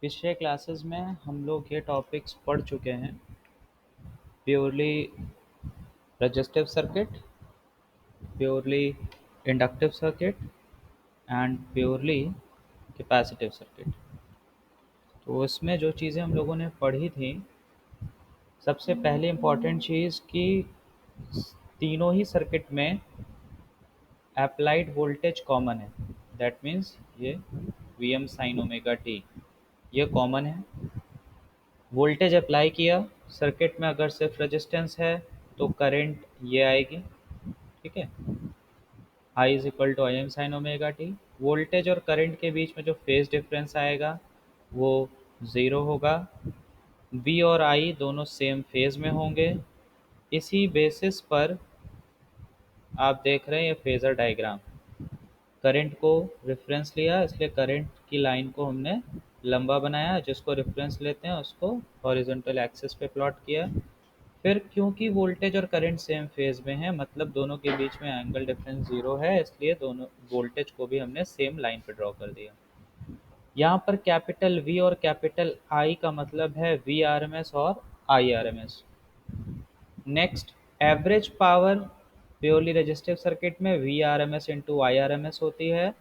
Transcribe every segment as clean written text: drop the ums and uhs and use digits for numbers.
पिछले क्लासेस में हम लोग ये टॉपिक्स पढ़ चुके हैं। Purely resistive circuit, purely inductive circuit and purely capacitive circuit. तो इसमें जो चीज़ें हम लोगों ने पढ़ी थी, सबसे पहली इम्पॉर्टेंट चीज़ कि तीनों ही सर्किट में अप्लाइड वोल्टेज कॉमन है। दैट मीन्स ये V M sine omega T ये कॉमन है। वोल्टेज अप्लाई किया सर्किट में, अगर सिर्फ रेजिस्टेंस है तो करंट ये आएगी। ठीक है, I is equal to I M sine omega T. Voltage और करंट के बीच में जो फेज डिफरेंस आएगा वो ज़ीरो होगा। V और I दोनों सेम फेज में होंगे। इसी बेसिस पर आप देख रहे हैं ये फेजर डायग्राम। करंट को रेफरेंस लिया, इसलिए करंट की लाइन को हमने लंबा बनाया, जिसको रेफरेंस लेते हैं उसको हॉरिजॉन्टल एक्सिस पे प्लॉट किया। फिर क्योंकि वोल्टेज और करंट सेम फेज में है, मतलब दोनों के बीच में एंगल डिफरेंस जीरो है, इसलिए दोनों वोल्टेज को भी हमने सेम लाइन पे ड्रॉ कर दिया। यहाँ पर कैपिटल V और कैपिटल I का मतलब है वी आर एम एस और I R M S. Next, average power purely resistive circuit में V R M S into I R M S होती है,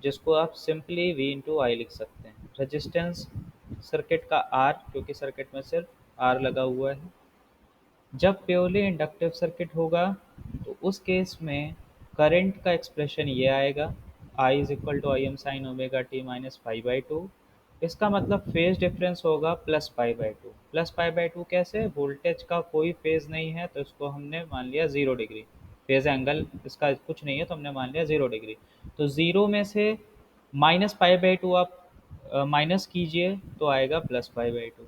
जिसको आप सिंपली V इंटू आई लिख सकते हैं। रजिस्टेंस सर्किट का R, क्योंकि सर्किट में सिर्फ R लगा हुआ है। जब प्योरली इंडक्टिव सर्किट होगा तो उस केस में करंट का एक्सप्रेशन ये आएगा, I is equal to I M sine omega T minus pi by two. इसका मतलब फेज डिफरेंस होगा plus pi by two. Plus pi by two कैसे? वोल्टेज का कोई फेज नहीं है तो इसको हमने मान लिया 0 डिग्री। फेज एंगल इसका कुछ नहीं है तो हमने मान लिया 0 डिग्री। तो ज़ीरो में से माइनस पाई बाई टू आप माइनस कीजिए तो आएगा प्लस पाई बाई टू।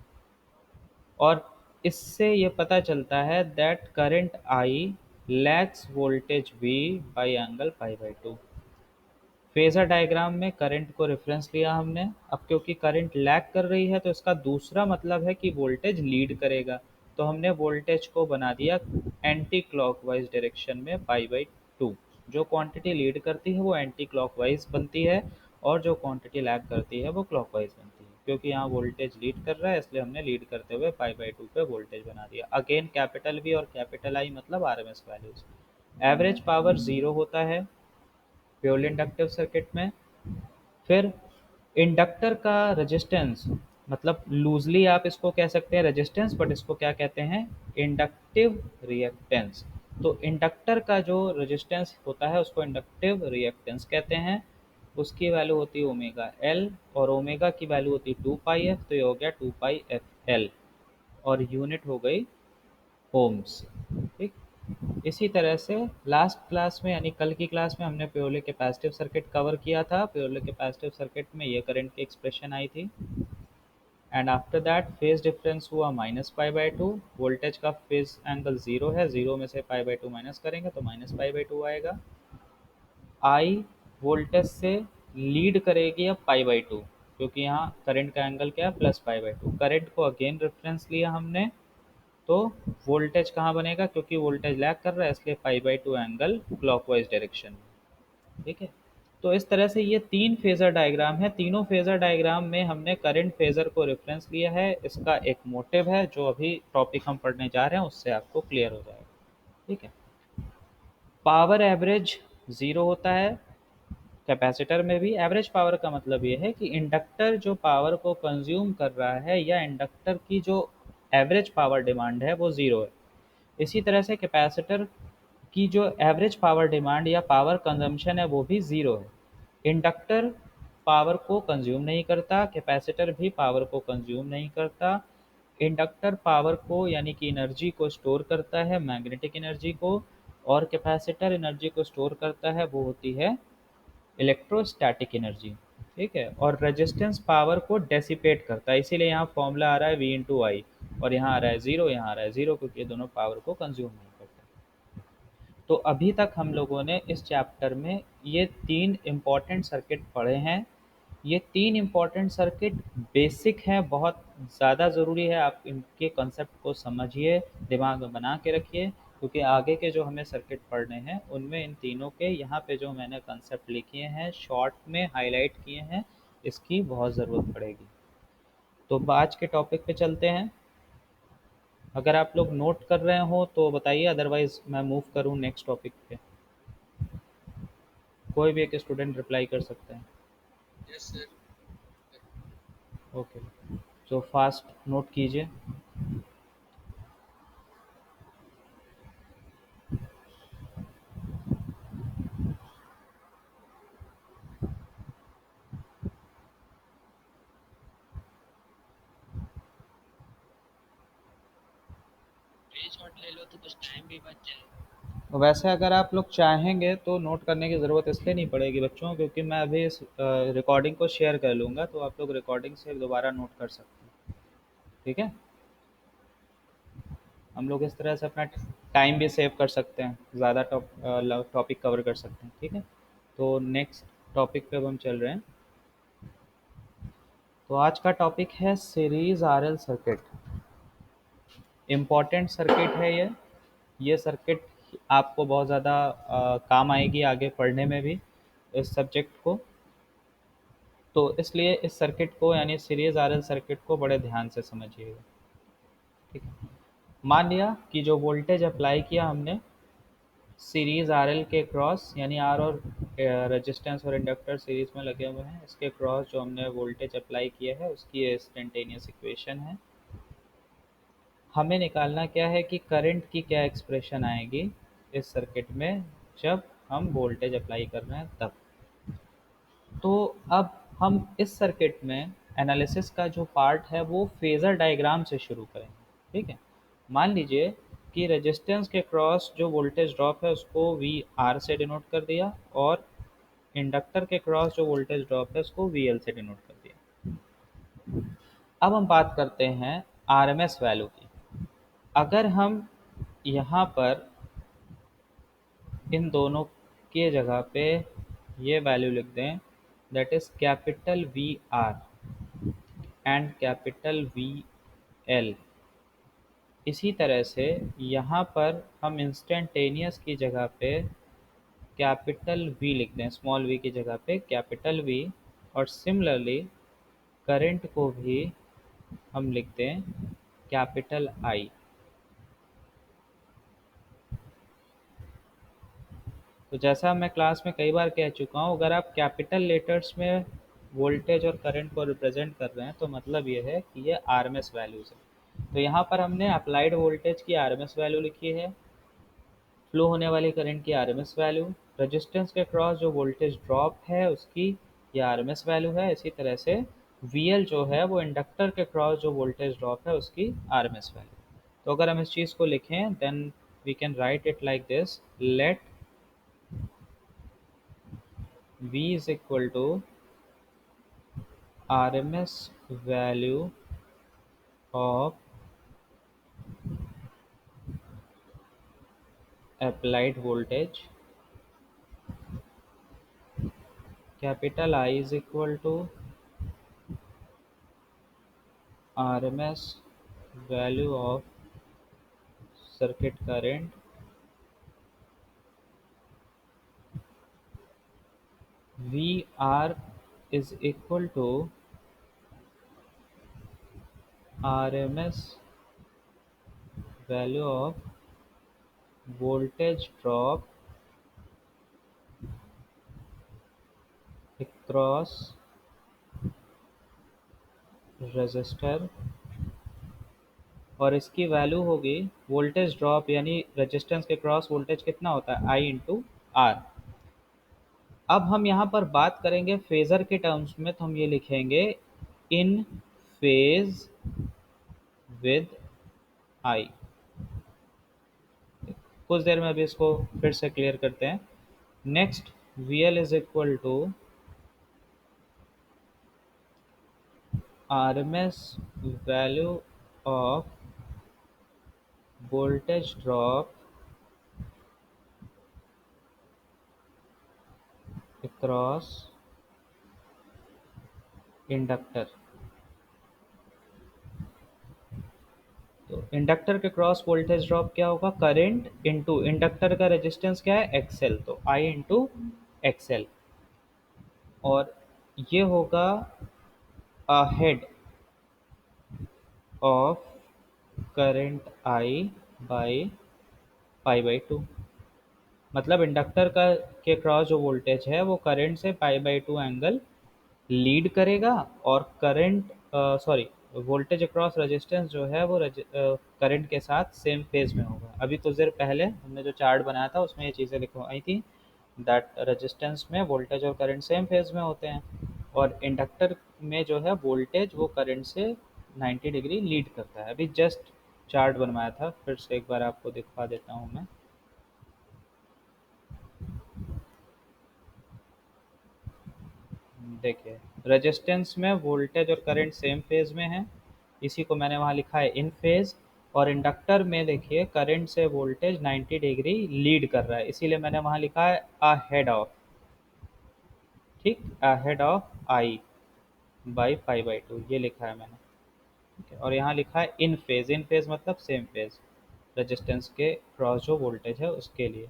और इससे ये पता चलता है that current I lags voltage V by angle pi by two. Phasor diagram में करंट को रेफरेंस लिया हमने। अब क्योंकि करंट लैग कर रही है तो इसका दूसरा मतलब है कि वोल्टेज लीड करेगा, तो हमने वोल्टेज को बना दिया एंटी क्लॉकवाइज डायरेक्शन में पाई बाई टू। जो क्वांटिटी लीड करती है वो एंटी क्लॉकवाइज बनती है और जो क्वांटिटी लैग करती है वो क्लॉकवाइज बनती है। क्योंकि यहाँ वोल्टेज लीड कर रहा है इसलिए हमने लीड करते हुए पाई बाई टू पे वोल्टेज बना दिया। अगेन कैपिटल वी और कैपिटल आई मतलब R M S values. Average power zero होता है प्योरली इंडक्टिव सर्किट में। फिर इंडक्टर का रेजिस्टेंस, मतलब लूजली आप इसको कह सकते हैं रेजिस्टेंस, बट इसको क्या कहते हैं? Inductive reactance. तो इंडक्टर का जो रेजिस्टेंस होता है उसको इंडक्टिव रिएक्टेंस कहते हैं। उसकी वैल्यू होती है ओमेगा एल और ओमेगा की वैल्यू होती है 2 पाई एफ, तो ये हो गया 2 पाई एफ एल और यूनिट हो गई ओम्स। ठीक। इसी तरह से लास्ट क्लास में यानी कल की क्लास में हमने प्योरली कैपेसिटिव सर्किट कवर किया था। प्योरली कैपेसिटिव सर्किट में ये करंट की एक्सप्रेशन आई थी। And after that phase difference हुआ minus pi by two. Voltage का फेज एंगल जीरो है, जीरो में से पाई बाई टू माइनस करेंगे तो माइनस पाई बाई टू आएगा। आई वोल्टेज से लीड करेगी अब पाई बाई टू, क्योंकि यहाँ करंट का एंगल क्या है? Plus pi by to. Current को अगेन रेफरेंस लिया हमने, तो वोल्टेज कहाँ बनेगा? क्योंकि वोल्टेज लैग कर रहा है इसलिए पाई by to angle clockwise direction में। ठीक है, तो इस तरह से ये तीन फेजर डायग्राम है। तीनों फेजर डायग्राम में हमने करंट फेजर को रेफरेंस लिया है। इसका एक मोटिव है जो अभी टॉपिक हम पढ़ने जा रहे हैं उससे आपको क्लियर हो जाएगा। ठीक है, पावर एवरेज जीरो होता है कैपेसिटर में भी। एवरेज पावर का मतलब ये है कि इंडक्टर जो पावर को कंज्यूम कर रहा है या इंडक्टर की जो एवरेज पावर डिमांड है वो ज़ीरो है। इसी तरह से कैपेसिटर की जो एवरेज पावर डिमांड या पावर कंजम्पशन है वो भी ज़ीरो है। इंडक्टर पावर को कंज्यूम नहीं करता, कैपेसिटर भी पावर को कंज्यूम नहीं करता। इंडक्टर पावर को यानी कि एनर्जी को स्टोर करता है, मैग्नेटिक एनर्जी को, और कैपेसिटर एनर्जी को स्टोर करता है, वो होती है इलेक्ट्रोस्टैटिक एनर्जी। ठीक है, और रेजिस्टेंस पावर को डेसिपेट करता है, इसीलिए यहाँ फॉर्मूला आ रहा है वी इंटू आई, और यहाँ आ रहा है जीरो, यहाँ आ रहा है जीरो, क्योंकि ये दोनों पावर को कंज्यूम नहीं करते। तो अभी तक हम लोगों ने इस चैप्टर में ये तीन इम्पॉर्टेंट सर्किट पढ़े हैं। ये तीन इम्पॉर्टेंट सर्किट बेसिक हैं, बहुत ज़्यादा ज़रूरी है आप इनके कॉन्सेप्ट को समझिए, दिमाग में बना के रखिए, क्योंकि आगे के जो हमें सर्किट पढ़ने हैं उनमें इन तीनों के यहाँ पे जो मैंने कॉन्सेप्ट लिखे हैं शॉर्ट में हाईलाइट किए हैं, इसकी बहुत ज़रूरत पड़ेगी। तो आज के टॉपिक पे चलते हैं। अगर आप लोग नोट कर रहे हो तो बताइए, अदरवाइज मैं मूव करूँ नेक्स्ट टॉपिक पे। कोई भी एक स्टूडेंट रिप्लाई कर सकता है। ओके, तो फास्ट नोट कीजिए। वैसे अगर आप लोग चाहेंगे तो नोट करने की ज़रूरत इसलिए नहीं पड़ेगी बच्चों, क्योंकि मैं अभी इस रिकॉर्डिंग को शेयर कर लूँगा, तो आप लोग रिकॉर्डिंग से दोबारा नोट कर सकते हैं। ठीक है, हम लोग इस तरह से अपना टाइम भी सेव कर सकते हैं, ज़्यादा टॉपिक कवर कर सकते हैं। ठीक है, तो नेक्स्ट टॉपिक पे अब हम चल रहे हैं। तो आज का टॉपिक है series RL circuit. Important circuit है ये सर्किट आपको बहुत ज़्यादा काम आएगी आगे पढ़ने में भी, इस सब्जेक्ट को। तो इसलिए इस सर्किट को यानी सीरीज आरएल सर्किट को बड़े ध्यान से समझिएगा। ठीक है, मान लिया कि जो वोल्टेज अप्लाई किया हमने सीरीज आरएल के क्रॉस, यानी आर और रेजिस्टेंस और इंडक्टर सीरीज में लगे हुए हैं, इसके क्रॉस जो हमने वोल्टेज अप्लाई किया है उसकी ये इंस्टेंटेनियस इक्वेशन है। हमें निकालना क्या है कि करंट की क्या एक्सप्रेशन आएगी इस सर्किट में जब हम वोल्टेज अप्लाई कर रहे हैं तब। तो अब हम इस सर्किट में एनालिसिस का जो पार्ट है वो फेज़र डायग्राम से शुरू करेंगे। ठीक है, मान लीजिए कि रेजिस्टेंस के क्रॉस जो वोल्टेज ड्रॉप है उसको वी आर से डिनोट कर दिया, और इंडक्टर के क्रॉस जो वोल्टेज ड्रॉप है उसको वी एल से डिनोट कर दिया। अब हम बात करते हैं आरएमएस वैल्यू की। अगर हम यहाँ पर इन दोनों के जगह पे ये वैल्यू लिख दें, that is capital V R and capital V L. इसी तरह से यहाँ पर हम इंस्टेंटेनियस की जगह पे कैपिटल वी लिख दें, स्मॉल वी की जगह पे कैपिटल वी। और सिमिलरली करंट को भी हम लिख दें कैपिटल आई। तो जैसा मैं क्लास में कई बार कह चुका हूँ, अगर आप कैपिटल लेटर्स में वोल्टेज और करंट को रिप्रेजेंट कर रहे हैं तो मतलब ये है कि ये आरएमएस वैल्यूज है। तो यहाँ पर हमने अप्लाइड वोल्टेज की आरएमएस वैल्यू लिखी है, फ्लो होने वाली करंट की आरएमएस वैल्यू, रेजिस्टेंस के क्रॉस जो वोल्टेज ड्रॉप है उसकी ये आरएमएस वैल्यू है। इसी तरह से वीएल जो है वो इंडक्टर के क्रॉस जो वोल्टेज ड्रॉप है उसकी आरएमएस वैल्यू। तो अगर हम इस चीज़ को लिखें then we can write it like this, let V is equal to RMS value of applied voltage, capital I is equal to RMS value of circuit current, VR is equal to RMS value of voltage drop across resistor, और इसकी value होगी voltage drop यानी resistance के cross voltage कितना होता है आई into are. अब हम यहाँ पर बात करेंगे फेज़र के टर्म्स में, तो हम ये लिखेंगे इन फेज विद आई। कुछ देर में अभी इसको फिर से क्लियर करते हैं। Next, V L is equal to R M S value of voltage drop across inductor. तो इंडक्टर के क्रॉस वोल्टेज ड्रॉप क्या होगा, करंट इनटू इंडक्टर का रेजिस्टेंस क्या है एक्सएल, तो आई इंटू एक्सएल। और ये होगा head of current I by pi by to. मतलब इंडक्टर का के क्रॉस जो वोल्टेज है वो करंट से पाई बाई टू एंगल लीड करेगा, और current sorry voltage across resistance जो है वो करंट के साथ सेम फेज में होगा। अभी कुछ देर पहले हमने जो चार्ट बनाया था उसमें ये चीज़ें लिखवाई थी, दैट रेजिस्टेंस में वोल्टेज और करंट सेम फेज में होते हैं, और इंडक्टर में जो है वोल्टेज वो करंट से 90 डिग्री लीड करता है। अभी जस्ट चार्ट बनवाया था, फिर से एक बार आपको दिखा देता हूँ मैं। देखिए, रेजिस्टेंस में वोल्टेज और करंट सेम फेज में है, इसी को मैंने वहाँ लिखा है इन फेज। और इंडक्टर में देखिए करंट से वोल्टेज 90 डिग्री लीड कर रहा है, इसीलिए मैंने वहाँ लिखा है अहेड ऑफ, ठीक, ahead of I by pi by to, ये लिखा है मैंने। ठीक है, और यहाँ लिखा है इन फेज मतलब सेम फेज, रेजिस्टेंस के क्रॉस जो वोल्टेज है उसके लिए।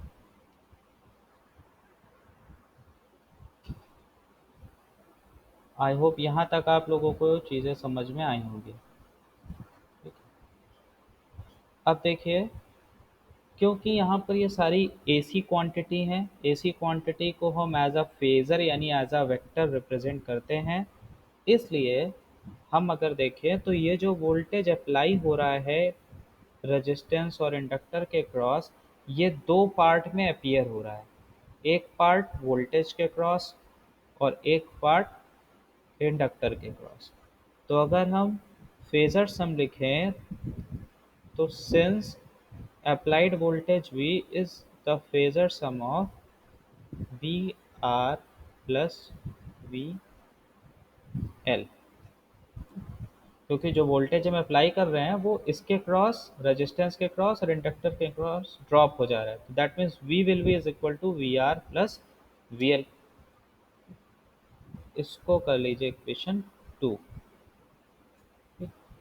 आई होप यहाँ तक आप लोगों को चीज़ें समझ में आई होंगी। ठीक है। अब देखिए, क्योंकि यहाँ पर ये सारी एसी क्वांटिटी हैं, एसी क्वांटिटी को हम एज अ फेज़र यानी एज अ वेक्टर रिप्रेजेंट करते हैं, इसलिए हम अगर देखें तो ये जो वोल्टेज अप्लाई हो रहा है रेजिस्टेंस और इंडक्टर के क्रॉस, ये दो पार्ट में अपीयर हो रहा है। एक पार्ट वोल्टेज के क्रॉस और एक पार्ट इंडक्टर के क्रॉस। तो अगर हम फेजर सम लिखें तो since applied voltage V is the phasor sum of VR plus VL, क्योंकि जो वोल्टेज हम अप्लाई कर रहे हैं वो इसके क्रॉस, रेजिस्टेंस के क्रॉस और इंडक्टर के क्रॉस ड्रॉप हो जा रहा है, that means V will be is equal to V R plus V L. इसको कर लीजिए इक्वेशन 2।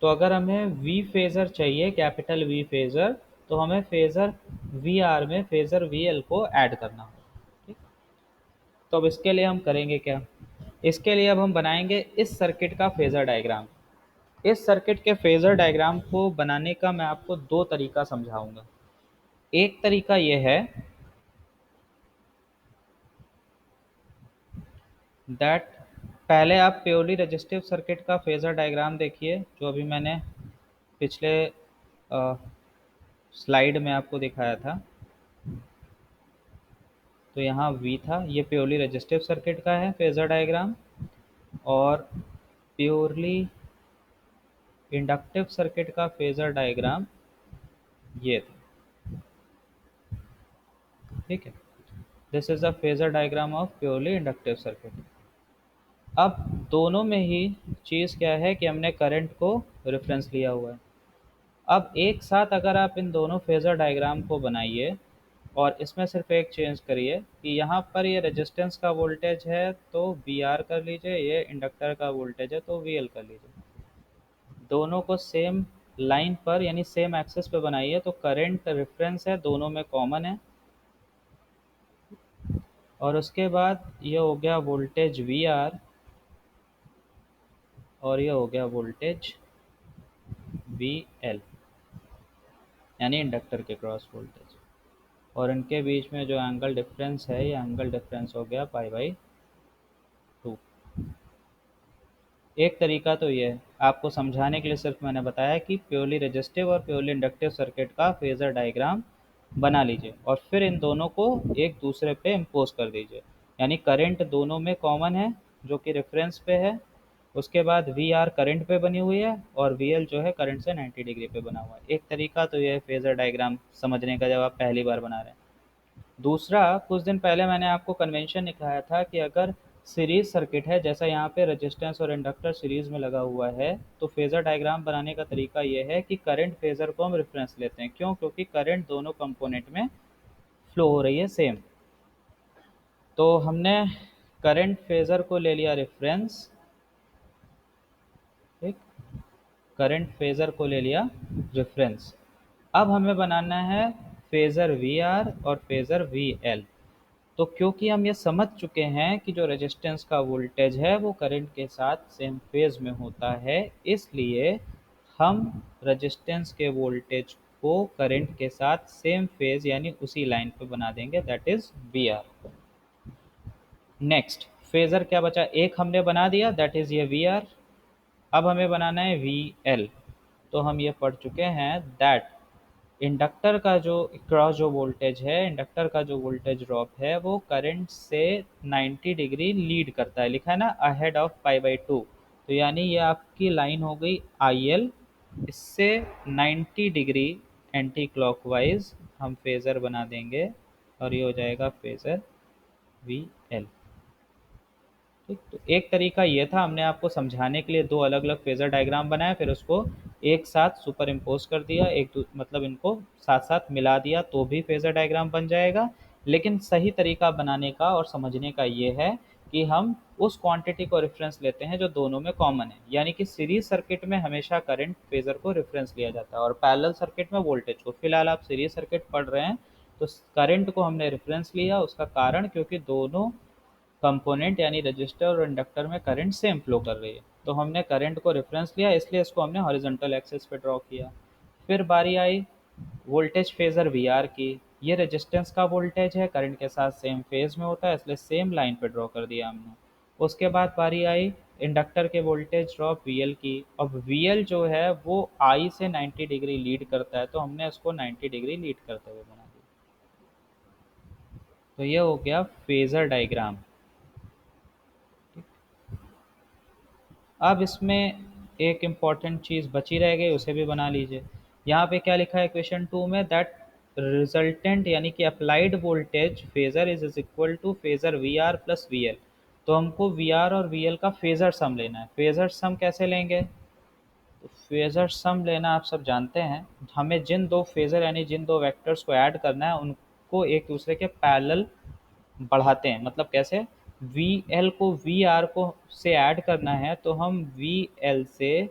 तो अगर हमें V फेज़र चाहिए, कैपिटल V फेज़र, तो हमें फेज़र VR में फेज़र VL को ऐड करना होगा। ठीक, तो अब इसके लिए हम करेंगे क्या, इसके लिए अब हम बनाएंगे इस सर्किट का फेज़र डायग्राम। इस सर्किट के फेज़र डायग्राम को बनाने का मैं आपको दो तरीका समझाऊंगा। एक तरीका ये है दैट पहले आप प्योरली रजिस्टिव सर्किट का फेज़र डायग्राम देखिए, जो अभी मैंने पिछले स्लाइड में आपको दिखाया था। तो यहाँ V था, ये प्योरली रजिस्टिव सर्किट का है फेज़र डायग्राम, और प्योरली इंडक्टिव सर्किट का फेज़र डायग्राम ये था। ठीक है, this is the phasor diagram of purely inductive circuit. अब दोनों में ही चीज़ क्या है कि हमने करंट को रेफरेंस लिया हुआ है। अब एक साथ अगर आप इन दोनों फेज़र डायग्राम को बनाइए और इसमें सिर्फ एक चेंज करिए कि यहाँ पर ये रेजिस्टेंस का वोल्टेज है तो वी आर कर लीजिए, ये इंडक्टर का वोल्टेज है तो वी एल कर लीजिए। दोनों को सेम लाइन पर यानी सेम एक्सिस पे बनाइए तो करंट रेफरेंस है, दोनों में कॉमन है। और उसके बाद ये हो गया वोल्टेज वी आर और ये हो गया वोल्टेज वी एल, यानी इंडक्टर के क्रॉस वोल्टेज। और इनके बीच में जो एंगल डिफरेंस है ये एंगल डिफरेंस हो गया पाई बाई टू। एक तरीका तो ये है, आपको समझाने के लिए सिर्फ मैंने बताया कि प्योरली रेजिस्टिव और प्योरली इंडक्टिव सर्किट का फेज़र डायग्राम बना लीजिए और फिर इन दोनों को एक दूसरे पे इम्पोज कर दीजिए। यानी करंट दोनों में कॉमन है जो कि रेफरेंस पे है, उसके बाद वी आर करंट पे बनी हुई है और वी एल जो है करंट से 90 डिग्री पे बना हुआ है। एक तरीका तो ये है फेज़र डायग्राम समझने का जब आप पहली बार बना रहे हैं। दूसरा, कुछ दिन पहले मैंने आपको कन्वेंशन दिखाया था कि अगर सीरीज सर्किट है, जैसा यहाँ पे रेजिस्टेंस और इंडक्टर सीरीज में लगा हुआ है, तो फेज़र डायग्राम बनाने का तरीका ये है कि करंट फेज़र को हम रेफरेंस लेते हैं। क्यों? क्योंकि करंट दोनों कंपोनेंट में फ्लो हो रही है सेम। तो हमने करंट फेज़र को ले लिया रेफरेंस, ठीक, करंट फेज़र को ले लिया रेफरेंस। अब हमें बनाना है फेज़र वी आर और फेज़र वी एल। तो क्योंकि हम ये समझ चुके हैं कि जो रेजिस्टेंस का वोल्टेज है वो करंट के साथ सेम फेज में होता है, इसलिए हम रेजिस्टेंस के वोल्टेज को करंट के साथ सेम फेज यानी उसी लाइन पे बना देंगे, that is V R. Next phasor क्या बचा, एक हमने बना दिया, दैट इज ये वी आर। अब हमें बनाना है वी एल। तो हम ये पढ़ चुके हैं दैट इंडक्टर का जो क्रॉस जो वोल्टेज है, इंडक्टर का जो वोल्टेज ड्रॉप है वो करंट से 90 डिग्री लीड करता है, लिखा है ना ahead of pi by to. तो यानी ये आपकी लाइन हो गई आई एल, इससे 90 डिग्री एंटी क्लॉकवाइज हम फेजर बना देंगे और ये हो जाएगा फेजर वी एल। ठीक, तो एक तरीका ये था, हमने आपको समझाने के लिए दो अलग अलग फेजर डायग्राम बनाया, फिर उसको एक साथ सुपर इम्पोज कर दिया, मतलब इनको साथ साथ मिला दिया तो भी फेजर डायग्राम बन जाएगा। लेकिन सही तरीका बनाने का और समझने का ये है कि हम उस क्वांटिटी को रेफरेंस लेते हैं जो दोनों में कॉमन है, यानी कि सीरीज सर्किट में हमेशा करंट फेजर को रेफरेंस लिया जाता है और पैरेलल सर्किट में वोल्टेज को। फिलहाल आप सीरीज सर्किट पढ़ रहे हैं तो करंट को हमने रेफरेंस लिया, उसका कारण क्योंकि दोनों कंपोनेंट यानी रजिस्टर और इंडक्टर में करंट सेम फ्लो कर रही है, तो हमने करंट को रेफरेंस लिया, इसलिए इसको हमने हॉरिजॉन्टल एक्सिस पे ड्रॉ किया। फिर बारी आई वोल्टेज फेजर वी आर की। ये रेजिस्टेंस का वोल्टेज है, करंट के साथ सेम फेज में होता है, इसलिए सेम लाइन पे ड्रॉ कर दिया हमने। उसके बाद बारी आई इंडक्टर के वोल्टेज ड्रॉप वी एल की। अब वी एल जो है वो आई से 90 डिग्री लीड करता है, तो हमने इसको 90 डिग्री लीड करते हुए बना दिया। तो ये हो गया फेजर डायग्राम। अब इसमें एक इम्पॉर्टेंट चीज़ बची रह गई, उसे भी बना लीजिए। यहाँ पे क्या लिखा है क्वेश्चन टू में, दैट रिजल्टेंट यानी कि applied voltage phasor is equal to phasor V R plus V L. तो हमको वी आर और वी एल का फेजर सम लेना है। फेजर सम कैसे लेंगे, तो फेजर सम लेना आप सब जानते हैं, हमें जिन दो फेजर यानी जिन दो वेक्टर्स को ऐड करना है उनको एक दूसरे के पैरेलल बढ़ाते हैं। मतलब कैसे, वी एल को वी आर को से ऐड करना है तो हम वी एल से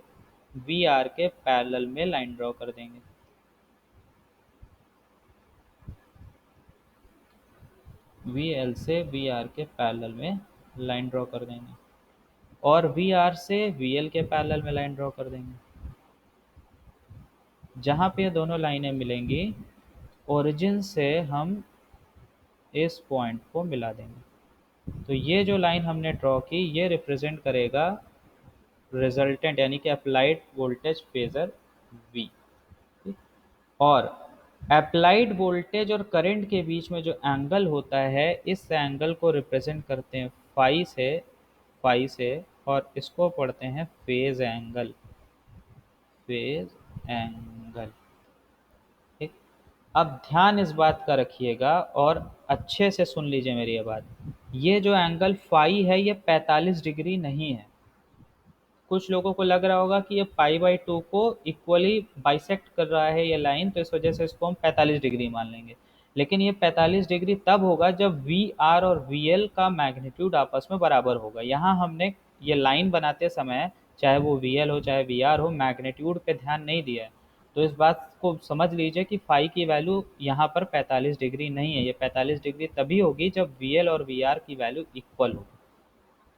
वी आर के पैरेलल में लाइन ड्रॉ कर देंगे। वी एल से वी आर के पैरेलल में लाइन ड्रॉ कर देंगे और वी आर से वी एल के पैरेलल में लाइन ड्रॉ कर देंगे। जहाँ पे ये दोनों लाइनें मिलेंगी ओरिजिन से हम इस पॉइंट को मिला देंगे। तो ये जो लाइन हमने ड्रॉ की ये रिप्रेजेंट करेगा रिजल्टेंट यानी कि अप्लाइड वोल्टेज फेजर वी। और अप्लाइड वोल्टेज और करंट के बीच में जो एंगल होता है इस एंगल को रिप्रेजेंट करते हैं फाई से और इसको पढ़ते हैं फेज एंगल। Phase angle. ठीक, अब ध्यान इस बात का रखिएगा और अच्छे से सुन लीजिए मेरी ये बात। ये जो एंगल फाई है ये 45 डिग्री नहीं है। कुछ लोगों को लग रहा होगा कि ये पाई बाई टू को इक्वली बाइसेक्ट कर रहा है ये लाइन, तो इस वजह से इसको हम 45 डिग्री मान लेंगे। लेकिन ये 45 डिग्री तब होगा जब वी आर और वी एल का मैग्नीट्यूड आपस में बराबर होगा। यहाँ हमने ये लाइन बनाते समय चाहे वो वी एल हो चाहे वी आर हो मैग्नीट्यूड पे ध्यान नहीं दिया है। तो इस बात को समझ लीजिए कि फाई की वैल्यू यहाँ पर 45 डिग्री नहीं है, ये 45 डिग्री तभी होगी जब वी एल और वी आर की वैल्यू इक्वल हो।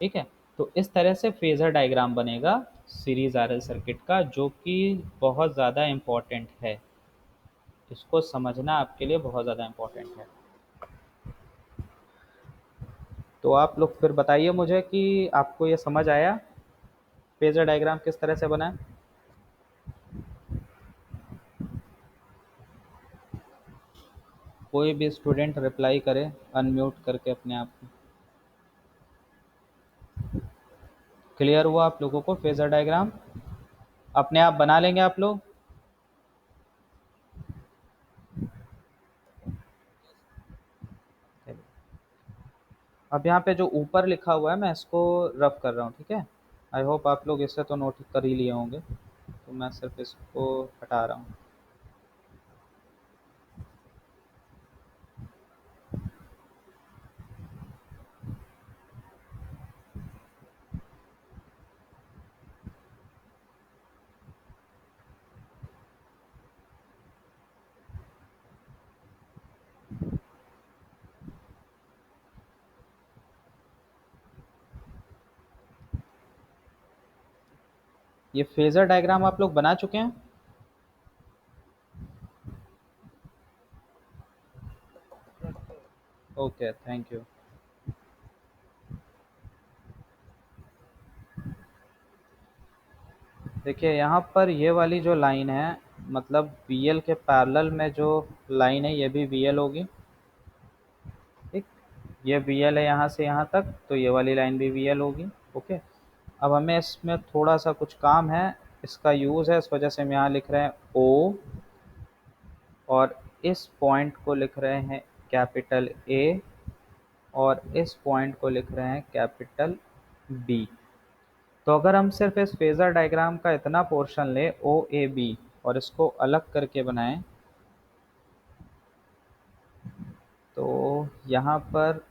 ठीक है, तो इस तरह से फेजर डायग्राम बनेगा सीरीज आरएल सर्किट का, जो कि बहुत ज़्यादा इम्पोर्टेंट है। इसको समझना आपके लिए बहुत ज़्यादा इम्पोर्टेंट है। तो आप लोग फिर बताइए मुझे कि आपको ये समझ आया फेजर डायग्राम किस तरह से बनाए। कोई भी स्टूडेंट रिप्लाई करे अनम्यूट करके अपने आप को। क्लियर हुआ आप लोगों को फेजर डायग्राम अपने आप बना लेंगे आप लोग। अब यहाँ पे जो ऊपर लिखा हुआ है मैं इसको रफ कर रहा हूँ, ठीक है। आई होप आप लोग इससे तो नोट कर ही लिए होंगे, तो मैं सिर्फ इसको हटा रहा हूँ। ये फेजर डायग्राम आप लोग बना चुके हैं? Okay, thank you. देखिए यहाँ पर ये वाली जो लाइन है, मतलब VL के पैरेलल में जो लाइन है ये भी VL होगी। ठीक, ये VL है यहाँ से यहाँ तक, तो ये वाली लाइन भी VL होगी। ओके, अब हमें इसमें थोड़ा सा कुछ काम है, इसका यूज़ है, इस वजह से हम यहाँ लिख रहे हैं O, और इस पॉइंट को लिख रहे हैं कैपिटल A, और इस पॉइंट को लिख रहे हैं कैपिटल B। तो अगर हम सिर्फ इस फेजर डायग्राम का इतना पोर्शन लें OAB और इसको अलग करके बनाएं, तो यहाँ पर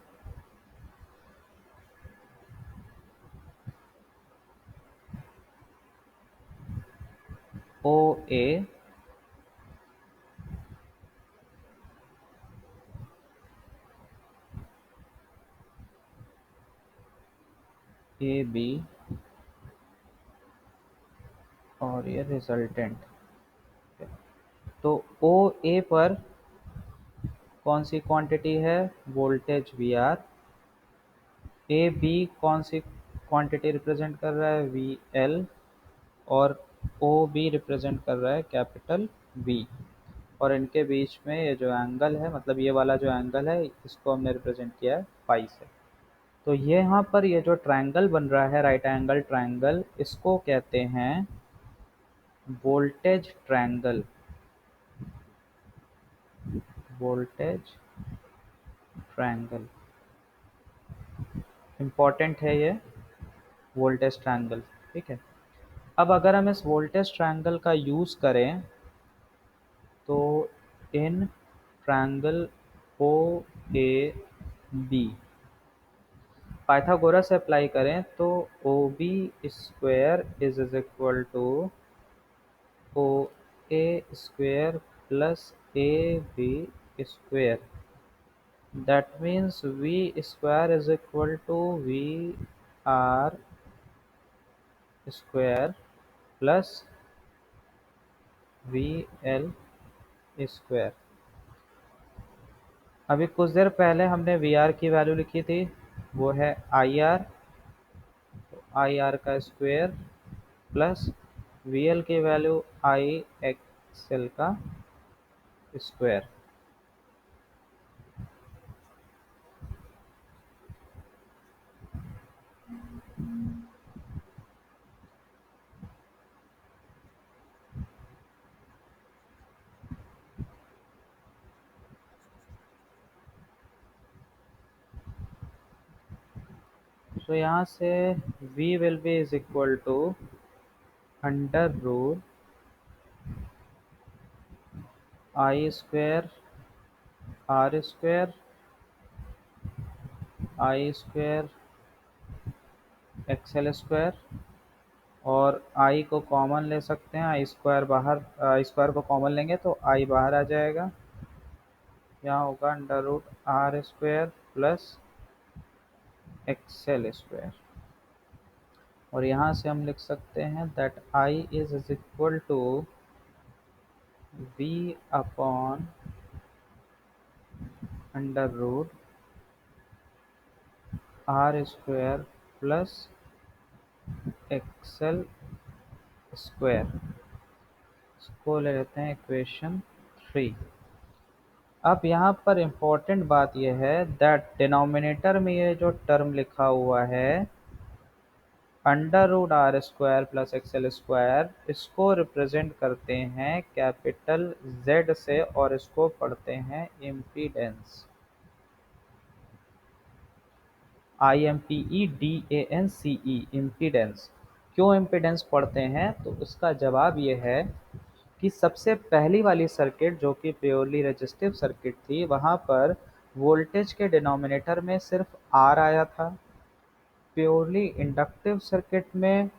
OA AB और ये रिजल्टेंट। तो OA पर कौन सी क्वांटिटी है? Voltage VR। AB कौन सी क्वांटिटी रिप्रेजेंट कर रहा है? VL। और OB रिप्रेजेंट कर रहा है कैपिटल V। और इनके बीच में ये जो एंगल है, मतलब ये वाला जो एंगल है, इसको हमने रिप्रेजेंट किया है फाई से। तो ये यहाँ पर ये जो ट्रायंगल बन रहा है, राइट एंगल ट्रायंगल, इसको कहते हैं voltage triangle. Voltage triangle important है ये वोल्टेज ट्रायंगल। ठीक है, अब अगर हम इस वोल्टेज ट्रायंगल का यूज़ करें तो in triangle O A B Pythagoras से अप्लाई करें तो O B square is equal to O A square plus A B square. That means V square is equal to V R square plus V L square. अभी कुछ देर पहले हमने we R की value लिखी थी, वो है आई आर। आई आर का स्क्वायर प्लस वी एल की वैल्यू आई एक्स एल का स्क्वायर। तो यहाँ से v will be is equal to under root I square R square I square X L square, और आई को common ले सकते हैं, आई स्क्वायर बाहर, आई स्क्वायर को कॉमन लेंगे तो आई बाहर आ जाएगा। यहाँ होगा under root R square plus X L square. और यहाँ से हम लिख सकते हैं that I is equal to V upon under root R square plus XL square. इसको ले लेते हैं इक्वेशन 3। अब यहाँ पर इम्पोर्टेंट बात यह है दैट डिनोमिनेटर में ये जो टर्म लिखा हुआ है under root R square plus XL square, इसको रिप्रेजेंट करते हैं कैपिटल जेड से, और इसको पढ़ते हैं इम्पीडेंस। IMPEDANCE, impedance. क्यों इम्पीडेंस पढ़ते हैं? तो उसका जवाब ये है कि सबसे पहली वाली सर्किट जो कि प्योरली रेजिस्टिव सर्किट थी, वहाँ पर वोल्टेज के डिनोमिनेटर में सिर्फ आर आया था। प्योरली इंडक्टिव सर्किट में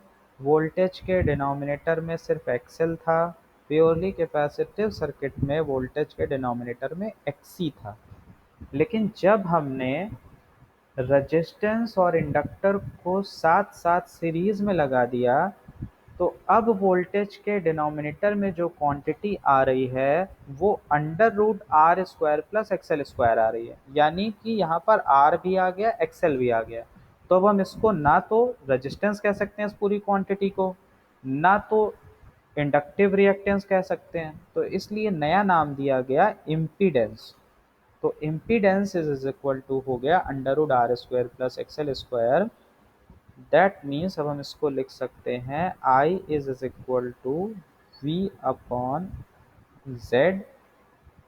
वोल्टेज के डिनोमिनेटर में सिर्फ एक्सएल था। प्योरली कैपेसिटिव सर्किट में वोल्टेज के डिनोमिनेटर में एक्सी था। लेकिन जब हमने रेजिस्टेंस और इंडक्टर को साथ साथ सीरीज में लगा दिया, तो अब वोल्टेज के डिनोमिनेटर में जो क्वांटिटी आ रही है वो under root R square plus XL square आ रही है, यानी कि यहाँ पर आर भी आ गया, एक्सएल भी आ गया। तो अब हम इसको ना तो रेजिस्टेंस कह सकते हैं इस पूरी क्वांटिटी को, ना तो इंडक्टिव रिएक्टेंस कह सकते हैं, तो इसलिए नया नाम दिया गया इम्पीडेंस। तो इम्पीडेंस इज इक्वल टू हो गया under root R square plus XL square. That means अब हम इसको लिख सकते हैं I is equal to V upon Z,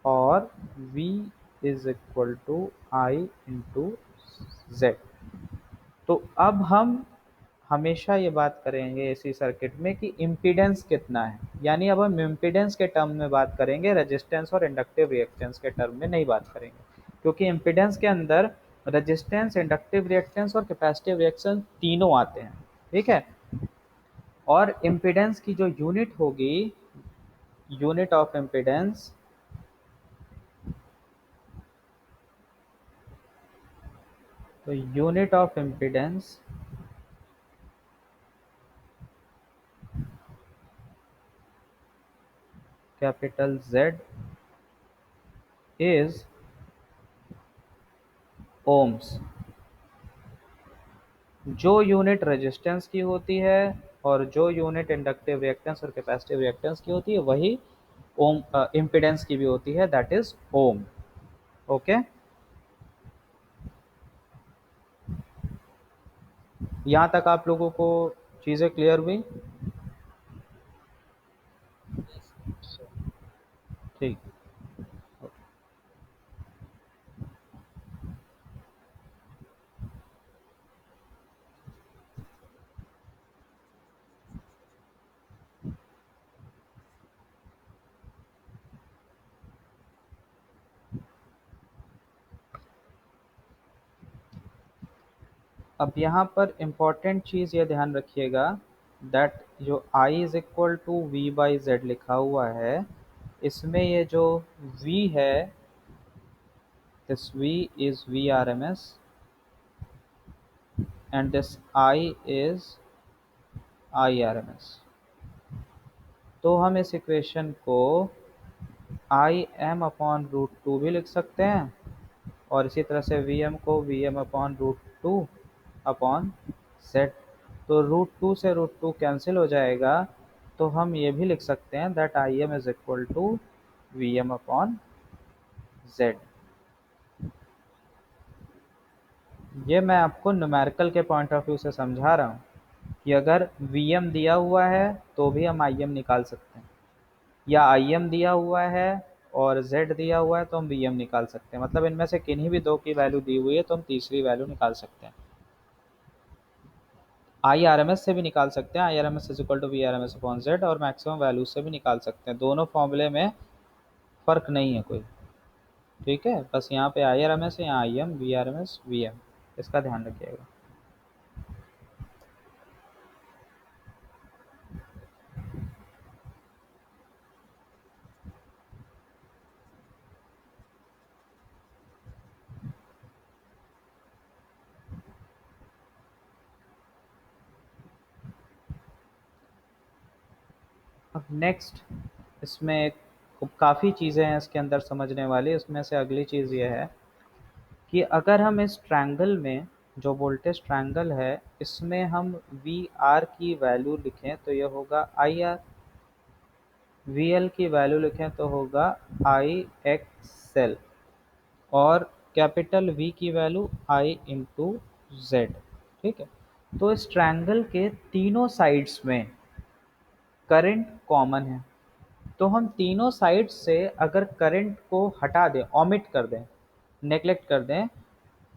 और V is equal to I into Z। तो अब हम हमेशा ये बात करेंगे इसी सर्किट में कि इम्पीडेंस कितना है, यानी अब हम इम्पीडेंस के टर्म में बात करेंगे, रेजिस्टेंस और इंडक्टिव रिएक्टेंस के टर्म में नहीं बात करेंगे, क्योंकि इम्पीडेंस के अंदर रेजिस्टेंस, इंडक्टिव रिएक्टेंस और कैपेसिटिव रिएक्शन तीनों आते हैं। ठीक है। और इम्पीडेंस की जो यूनिट होगी, यूनिट ऑफ इम्पीडेंस, तो unit of impedance capital Z is ohms. जो यूनिट रेजिस्टेंस की होती है और जो यूनिट इंडक्टिव रिएक्टेंस और कैपेसिटिव रिएक्टेंस की होती है वही ओम इम्पीडेंस की भी होती है, दैट इज ओम। ओके, यहाँ तक आप लोगों को चीज़ें क्लियर हुई? ठीक। अब यहाँ पर इम्पॉर्टेंट चीज़ ये ध्यान रखिएगा, दैट जो I is equal to V by Z लिखा हुआ है, इसमें ये जो V है, this V is V R M S and this I is I R M S. तो हम इस इक्वेशन को I M upon root two भी लिख सकते हैं, और इसी तरह से वी एम को V M upon root two upon Z. तो रूट टू से रूट टू कैंसिल हो जाएगा, तो हम ये भी लिख सकते हैं that I M is equal to V M upon Z. ये मैं आपको न्यूमेरिकल के पॉइंट ऑफ व्यू से समझा रहा हूँ कि अगर वी एम दिया हुआ है तो भी हम आई एम निकाल सकते हैं, या आई एम दिया हुआ है और z दिया हुआ है तो हम वी एम निकाल सकते हैं। मतलब इनमें से किन्हीं भी दो की वैल्यू दी हुई है तो हम तीसरी वैल्यू निकाल सकते हैं। आई आर एम एस से भी निकाल सकते हैं, I R M S is equal to V R M S upon Z, और मैक्सिमम वैल्यू से भी निकाल सकते हैं। दोनों फॉर्मूले में फ़र्क नहीं है कोई। ठीक है, बस यहाँ पे आई आर एम एस है, यहाँ I M, V R M S, V M, इसका ध्यान रखिएगा। अब नेक्स्ट इसमें काफ़ी चीज़ें हैं इसके अंदर समझने वाली। उसमें से अगली चीज़ ये है कि अगर हम इस ट्रायंगल में, जो वोल्टेज ट्रायंगल है, इसमें हम वी आर की वैल्यू लिखें तो ये होगा आई आर, वी एल की वैल्यू लिखें तो होगा आई एक्स एल, और कैपिटल वी की वैल्यू आई इंटू जेड। ठीक है। तो इस ट्रायंगल के तीनों साइड्स में करंट कॉमन है, तो हम तीनों साइड से अगर करंट को हटा दें, ओमिट कर दें, नेग्लेक्ट कर दें,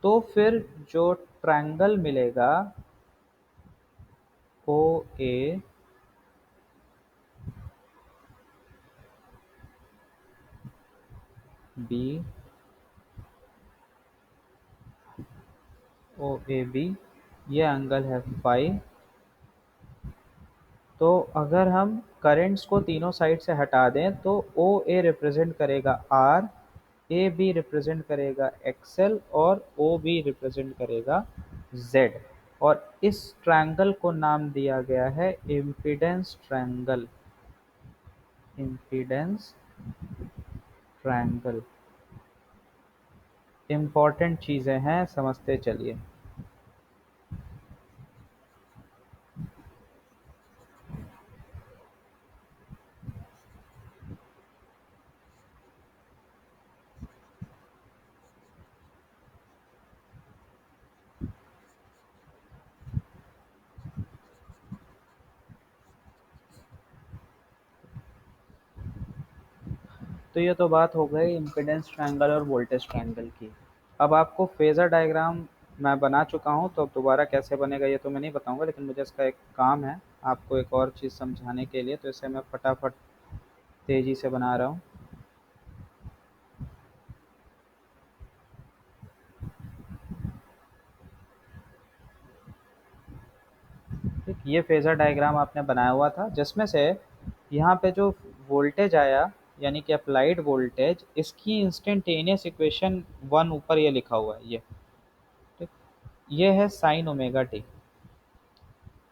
तो फिर जो ट्रायंगल मिलेगा O A B, O A B, ये एंगल है फाई। तो अगर हम करंट्स को तीनों साइड से हटा दें तो ओ ए रिप्रेजेंट करेगा आर, ए बी रिप्रेजेंट करेगा एक्सएल, और ओ बी रिप्रेजेंट करेगा जेड। और इस ट्रायंगल को नाम दिया गया है impedance triangle. Impedance triangle. Important चीजें हैं, समझते चलिए। तो ये तो बात हो गई इम्पीडेंस ट्रायंगल और वोल्टेज ट्रायंगल की। अब आपको फेजर डायग्राम मैं बना चुका हूँ, तो अब दोबारा कैसे बनेगा ये तो मैं नहीं बताऊंगा, लेकिन मुझे इसका एक काम है आपको एक और चीज़ समझाने के लिए, तो इसे मैं फटाफट तेज़ी से बना रहा हूँ। ठीक, ये फेजर डायग्राम आपने बनाया हुआ था, जिसमें से यहाँ पे जो वोल्टेज आया यानी कि अप्लाइड वोल्टेज, इसकी इंस्टेंटेनियस इक्वेशन 1 ऊपर ये लिखा हुआ है ये। ठीक, ये है साइन ओमेगा टी,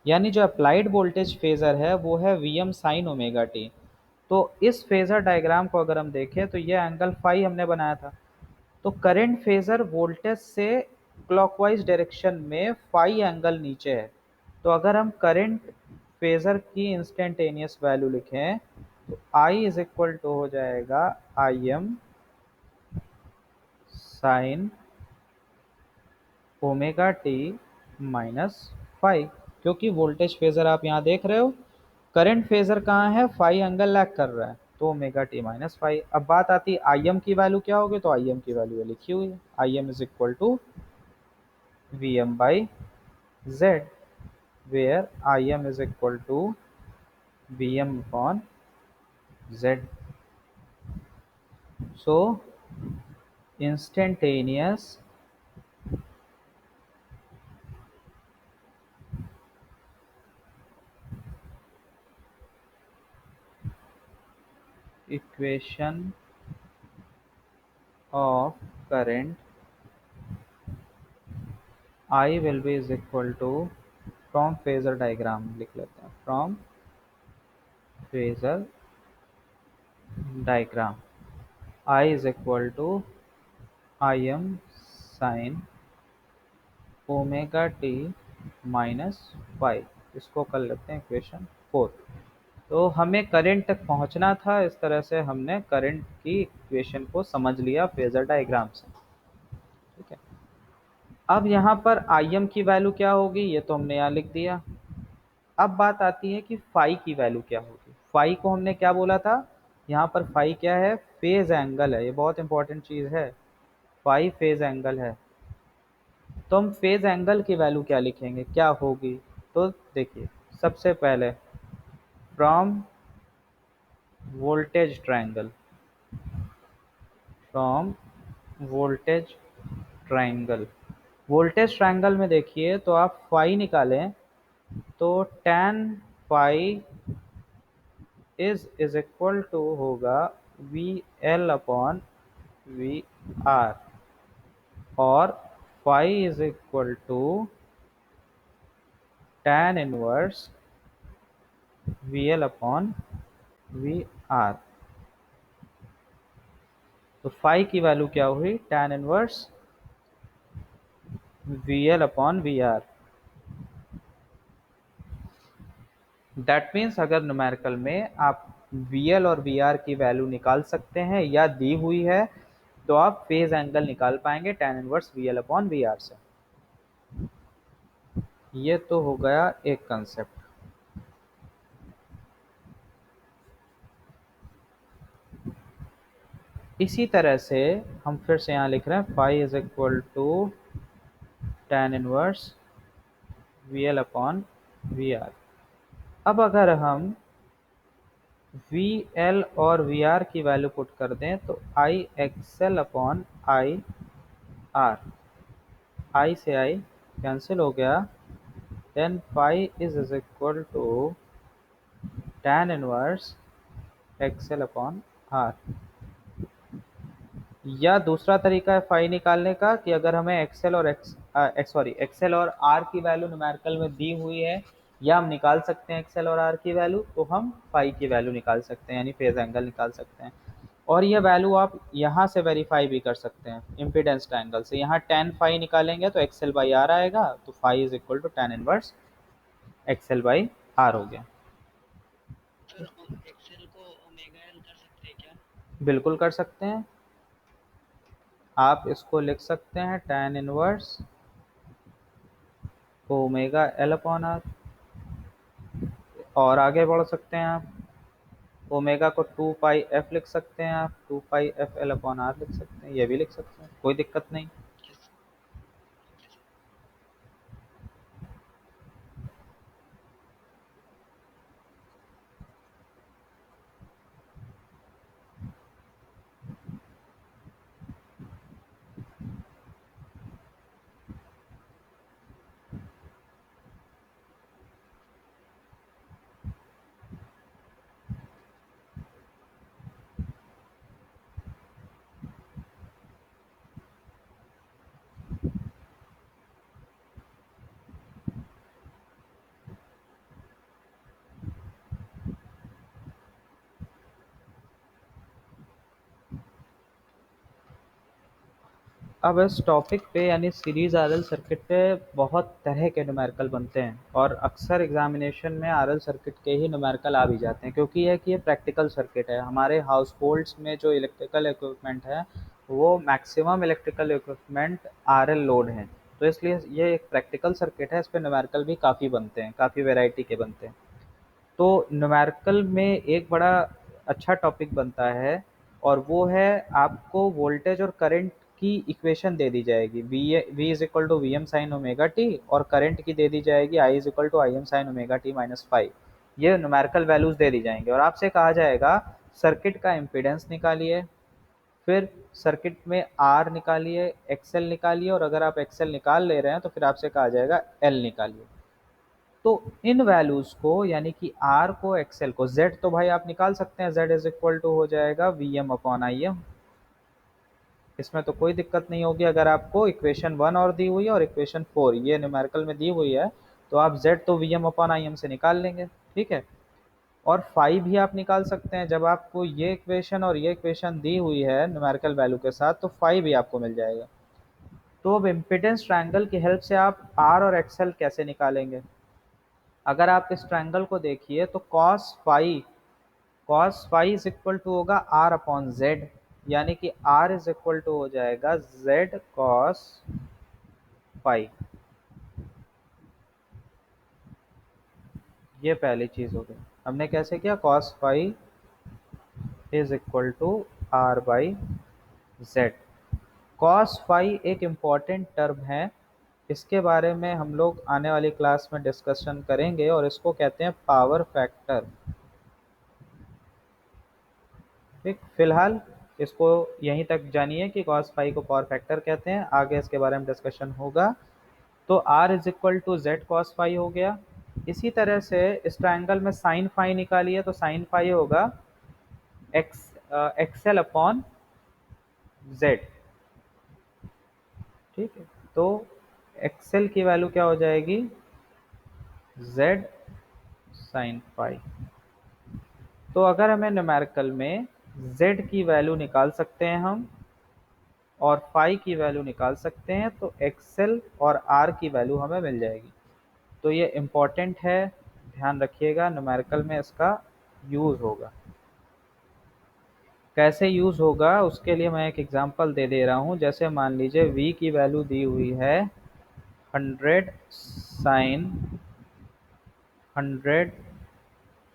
यानी जो अप्लाइड वोल्टेज फेजर है वो है V M sine omega T. तो इस फेजर डायग्राम को अगर हम देखें तो ये एंगल फाई हमने बनाया था। तो करंट फेजर वोल्टेज से क्लॉकवाइज डायरेक्शन में फाई एंगल नीचे है। तो अगर हम करंट फेजर की इंस्टेंटेनियस वैल्यू लिखें तो आई इज इक्वल टू हो जाएगा आई M sine omega T minus five, क्योंकि वोल्टेज फेजर आप यहाँ देख रहे हो, करंट फेजर कहाँ है, फाई एंगल लैग कर रहा है, तो ओमेगा टी माइनस फाइव। अब बात आती है आई एम की वैल्यू क्या होगी, तो आई एम की वैल्यू लिखी हुई है, I M is equal to V M by Z, where I M is equal to V M upon Z. So instantaneous equation of current I will be is equal to, from phasor diagram लिख लेते हैं, from phasor diagram I is equal to Im sin omega T minus five. इसको कर लेते हैं equation 4। तो हमें current तक पहुंचना था, इस तरह से हमने करंट की इक्वेशन को समझ लिया फेजर डायग्राम से। ठीक है, अब यहाँ पर Im की वैल्यू क्या होगी ये तो हमने यहाँ लिख दिया। अब बात आती है कि फाई की वैल्यू क्या होगी। फाई को हमने क्या बोला था, यहाँ पर फाई क्या है, फेज एंगल है, ये बहुत इंपॉर्टेंट चीज है, फाई फेज एंगल है। तो हम फेज एंगल की वैल्यू क्या लिखेंगे, क्या होगी, तो देखिए सबसे पहले from voltage triangle, from voltage triangle, voltage triangle में देखिए तो आप फाई निकालें तो tan phi is equal to होगा V L upon V R, और phi is equal to tan inverse V L upon V R. तो फाई की वैल्यू क्या हुई, tan inverse V L upon V R. That means अगर numerical में आप V L और वी आर की वैल्यू निकाल सकते हैं या दी हुई है तो आप फेज एंगल निकाल पाएंगे tan inverse V L upon V R से। ये तो हो गया एक कंसेप्ट। इसी तरह से हम फिर से यहाँ लिख रहे हैं phi is equal to tan inverse V L upon V R. अब अगर हम वी एल और वी आर की वैल्यू पुट कर दें तो I X L upon I R, I से आई कैंसिल हो गया, then phi is equal to tan inverse X L upon R. या दूसरा तरीका है फाई निकालने का कि अगर हमें एक्सेल और एक्सेल और आर की वैल्यू न्यूमेरिकल में दी हुई है, या हम निकाल सकते हैं एक्सेल और आर की वैल्यू, तो हम फाई की वैल्यू निकाल सकते हैं, यानी फेज एंगल निकाल सकते हैं। और ये वैल्यू आप यहाँ से वेरीफाई भी कर सकते हैं इम्पीडेंस ट्रायंगल से। यहाँ टेन फाई निकालेंगे तो एक्सेल बाई आर आएगा, तो phi is equal to tan inverse XL by R हो गया। सर एक्सेल को ओमेगा एल कर सकते हैं क्या? बिल्कुल कर सकते हैं। आप इसको लिख सकते हैं tan inverse omega L upon R, और आगे बढ़ सकते हैं आप, ओमेगा को टू पाई एफ लिख सकते हैं, आप two pi F L upon R लिख सकते हैं, ये भी लिख सकते हैं, कोई दिक्कत नहीं। यस। Okay sir. अब इस टॉपिक पे यानी सीरीज आरएल सर्किट पे बहुत तरह के न्यूमेरिकल बनते हैं, और अक्सर एग्जामिनेशन में आरएल सर्किट के ही न्यूमेरिकल आ भी जाते हैं, क्योंकि यह कि ये प्रैक्टिकल सर्किट है। हमारे हाउस होल्ड्स में जो इलेक्ट्रिकल इक्विपमेंट है, वो maximum electrical equipment RL load हैं, तो इसलिए ये एक प्रैक्टिकल सर्किट है। इस पे न्यूमेरिकल भी काफ़ी बनते हैं, काफ़ी वेराइटी के बनते हैं। तो न्यूमेरिकल में एक बड़ा अच्छा टॉपिक बनता है, और वो है आपको वोल्टेज और करंट की इक्वेशन दे दी जाएगी, V is equal to V M sine omega T, और करंट की दे दी जाएगी I is equal to I M sine omega T minus five. ये न्यूमेरिकल वैल्यूज दे दी जाएंगे, और आपसे कहा जाएगा सर्किट का इम्पीडेंस निकालिए, फिर सर्किट में आर निकालिए, एक्सएल निकालिए, और अगर आप एक्सएल निकाल ले रहे हैं तो फिर आपसे कहा जाएगा एल निकालिए। तो इन वैल्यूज को, यानी कि आर को, एक्सएल को, जेड तो भाई आप निकाल सकते हैं, जेड इज इक्वल टू हो जाएगा V M upon I M. इसमें तो कोई दिक्कत नहीं होगी। अगर आपको इक्वेशन वन और दी हुई है और इक्वेशन फोर ये न्यूमेरिकल में दी हुई है, तो आप जेड तो V M upon I M से निकाल लेंगे, ठीक है। और फाइव भी आप निकाल सकते हैं, जब आपको ये इक्वेशन और ये इक्वेशन दी हुई है न्यूमेरिकल वैल्यू के साथ, तो फाइव भी आपको मिल जाएगा। तो अब इम्पिडेंस ट्रायंगल की हेल्प से आप आर और एक्सएल कैसे निकालेंगे? अगर आप इस ट्रायंगल को देखिए तो cos phi is equal to होगा आर अपॉन जेड, यानी कि आर इज इक्वल टू हो जाएगा जेड कॉस फाई। ये पहली चीज हो गई। हमने कैसे किया? cos phi is equal to R by Z. cos phi एक इम्पॉर्टेंट टर्म है, इसके बारे में हम लोग आने वाली क्लास में डिस्कशन करेंगे, और इसको कहते हैं पावर फैक्टर। ठीक, फिलहाल इसको यहीं तक जानिए कि cos फाई को पावर फैक्टर कहते हैं, आगे इसके बारे में डिस्कशन होगा। तो r is equal to Z cos phi हो गया। इसी तरह से इस ट्रायंगल में साइन फाई निकालिए, तो साइन फाई होगा एक्सएल अपॉन जेड, ठीक है। तो एक्सएल की वैल्यू क्या हो जाएगी? Z sine phi. तो अगर हमें न्यूमेरिकल में जेड की वैल्यू निकाल सकते हैं हम, और फाई की वैल्यू निकाल सकते हैं, तो एक्सएल और आर की वैल्यू हमें मिल जाएगी। तो ये इम्पॉर्टेंट है, ध्यान रखिएगा, न्यूमेरिकल में इसका यूज़ होगा। कैसे यूज़ होगा उसके लिए मैं एक एग्जांपल दे दे रहा हूँ। जैसे मान लीजिए v की वैल्यू दी हुई है 100 साइन 100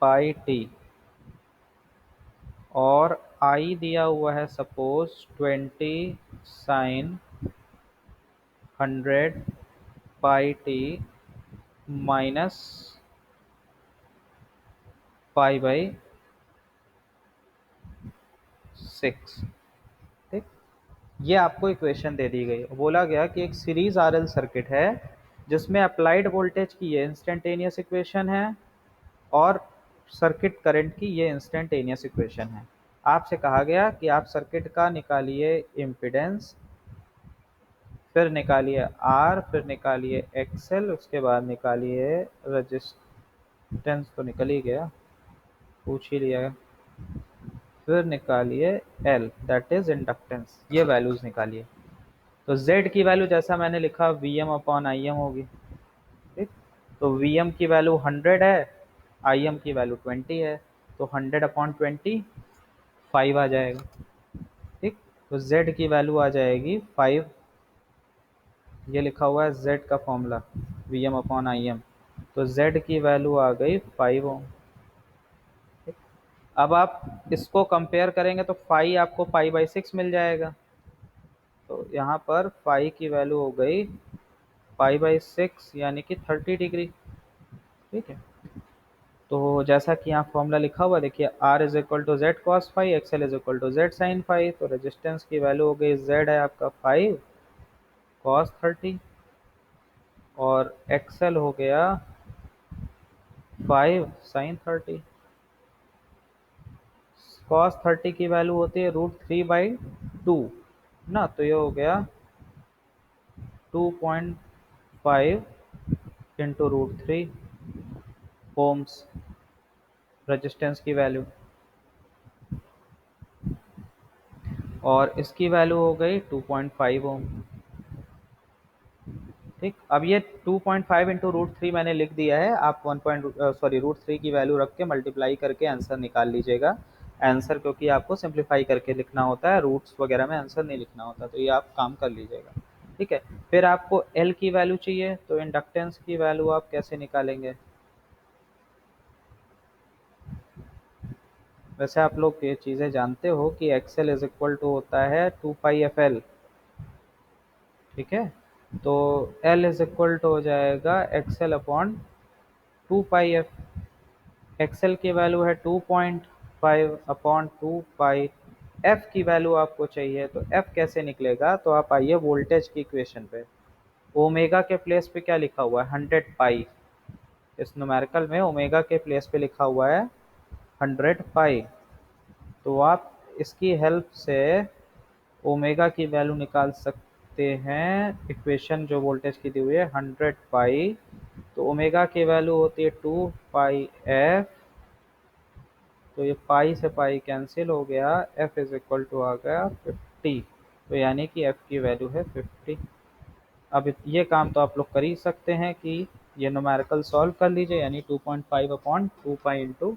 पाई टी, और i दिया हुआ है suppose 20 sine 100 pi T minus pi by 6। ठीक, ये आपको इक्वेशन दे दी गई। बोला गया कि एक सीरीज आरएल सर्किट है जिसमें अप्लाइड वोल्टेज की ये इंस्टेंटेनियस इक्वेशन है, और सर्किट करंट की ये इंस्टेंटेनियस इक्वेशन है। आपसे कहा गया कि आप सर्किट का निकालिए इम्पीडेंस, फिर निकालिए आर, फिर निकालिए एक्सएल, उसके बाद निकालिए रेजिस्टेंस तो निकल ही गया, पूछ ही लिया, फिर निकालिए एल दैट इज इंडक्टेंस, ये वैल्यूज निकालिए। तो Z की वैल्यू जैसा मैंने लिखा Vm अपॉन Im होगी, ठीक। तो Vm की वैल्यू 100 है, Im की वैल्यू 20 है, तो 100 अपॉन 20 5 आ जाएगा, ठीक। तो Z की वैल्यू आ जाएगी 5, ये लिखा हुआ है Z का फॉर्मूला Vm अपॉन Im, तो Z की वैल्यू आ गई 5 ओम, ठीक। अब आप इसको कंपेयर करेंगे तो फाई आपको पाई बाई 6 मिल जाएगा, तो यहाँ पर फाई की वैल्यू हो गई पाई बाई 6 यानी कि 30 डिग्री, ठीक है। तो जैसा कि यहाँ फॉर्मूला लिखा हुआ देखिए, R is equal to Z cos phi, XL is equal to Z sine phi, तो रेजिस्टेंस की वैल्यू हो गई जेड है आपका 5 कॉस 30 और एक्सएल हो गया 5 साइन 30। कॉस 30 की वैल्यू होती है √3/2 ना, तो ये हो गया 2.5 इंटू √3 ओम्स रेजिस्टेंस की वैल्यू, और इसकी वैल्यू हो गई 2.5 ओम, ठीक। अब ये 2.5 इंटू √3 मैंने लिख दिया है, आप √3 की वैल्यू रख के मल्टीप्लाई करके आंसर निकाल लीजिएगा। आंसर क्योंकि आपको सिंप्लीफाई करके लिखना होता है, रूट्स वगैरह में आंसर नहीं लिखना होता, तो ये आप काम कर लीजिएगा, ठीक है। फिर आपको एल की वैल्यू चाहिए, तो इंडक्टेंस की वैल्यू आप कैसे निकालेंगे? वैसे आप लोग ये चीज़ें जानते हो कि एक्सएल इज इक्वल टू होता है 2πfl, ठीक है। तो एल इज इक्वल टू हो जाएगा एक्सएल अपॉन 2πf, एक्सएल की वैल्यू है 2.5 अपॉन 2 पाई, एफ की वैल्यू आपको चाहिए, तो एफ कैसे निकलेगा? तो आप आइए वोल्टेज की इक्वेशन पे, ओमेगा के प्लेस पे क्या लिखा हुआ है? 100 पाई, इस न्यूमेरिकल में ओमेगा के प्लेस पे लिखा हुआ है 100 पाई, तो आप इसकी हेल्प से ओमेगा की वैल्यू निकाल सकते हैं, इक्वेशन जो वोल्टेज की दी हुई है 100 पाई, तो ओमेगा की वैल्यू होती है 2 पाई एफ, तो ये पाई से पाई कैंसिल हो गया, एफ इज इक्वल टू आ गया 50, तो यानी कि एफ की वैल्यू है 50। अब ये काम तो आप लोग कर ही सकते हैं कि ये न्यूमेरिकल सॉल्व कर लीजिए, यानी 2.5 अपॉन 2 पाई इंटू,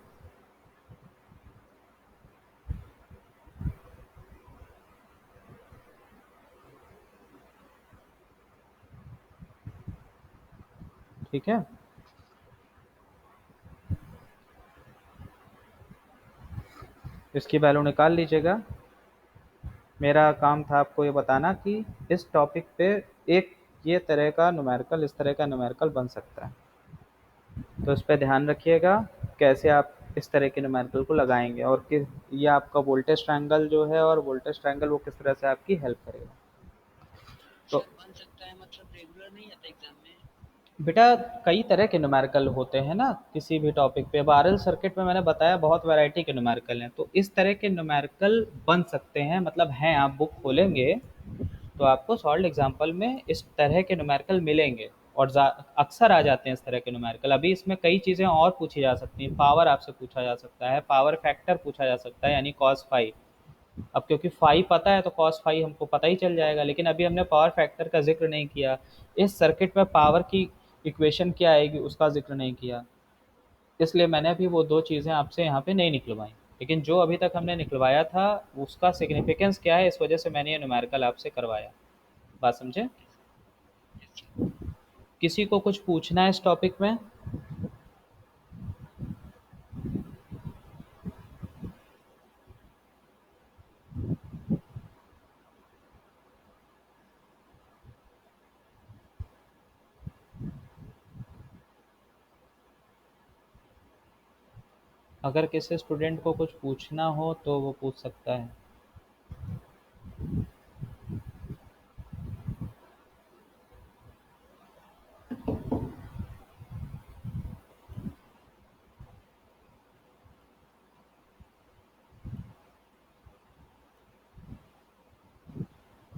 ठीक है। इसकी वैल्यू निकाल लीजिएगा। मेरा काम था आपको ये बताना कि इस टॉपिक पे एक ये तरह का न्यूमेरिकल, इस तरह का न्यूमेरिकल बन सकता है, तो इस पे ध्यान रखिएगा कैसे आप इस तरह के न्यूमेरिकल को लगाएंगे, और कि ये आपका वोल्टेज ट्रायंगल जो है, और वोल्टेज ट्रायंगल वो किस तरह से आपकी हेल्प करेगा। तो सर बन सकता है मतलब रेगुलर नहीं आता एग्जाम में? बेटा कई तरह के न्यूमेरिकल होते हैं ना किसी भी टॉपिक पे, अब आरएल सर्किट में मैंने बताया बहुत वैरायटी के न्यूमेरिकल हैं, तो इस तरह के न्यूमेरिकल बन सकते हैं, मतलब हैं, आप बुक खोलेंगे तो आपको सॉल्व एग्जाम्पल में इस तरह के न्यूमेरिकल मिलेंगे, और अक्सर आ जाते हैं इस तरह के न्यूमेरिकल। अभी इसमें कई चीज़ें और पूछी जा सकती हैं, पावर आपसे पूछा जा सकता है, पावर फैक्टर पूछा जा सकता है, यानी कॉस फाई। अब क्योंकि फाई पता है तो कॉस फाई हमको पता ही चल जाएगा, लेकिन अभी हमने पावर फैक्टर का जिक्र नहीं किया, इस सर्किट में पावर की इक्वेशन क्या आएगी उसका जिक्र नहीं किया, इसलिए मैंने अभी वो दो चीज़ें आपसे यहाँ पे नहीं निकलवाई, लेकिन जो अभी तक हमने निकलवाया था उसका सिग्निफिकेंस क्या है, इस वजह से मैंने ये न्यूमेरिकल आपसे करवाया। बात समझे? Okay sir, yes sir. किसी को कुछ पूछना है इस टॉपिक में? अगर किसी स्टूडेंट को कुछ पूछना हो तो वो पूछ सकता है।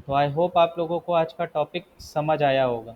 तो आई होप आप लोगों को आज का टॉपिक समझ आया होगा।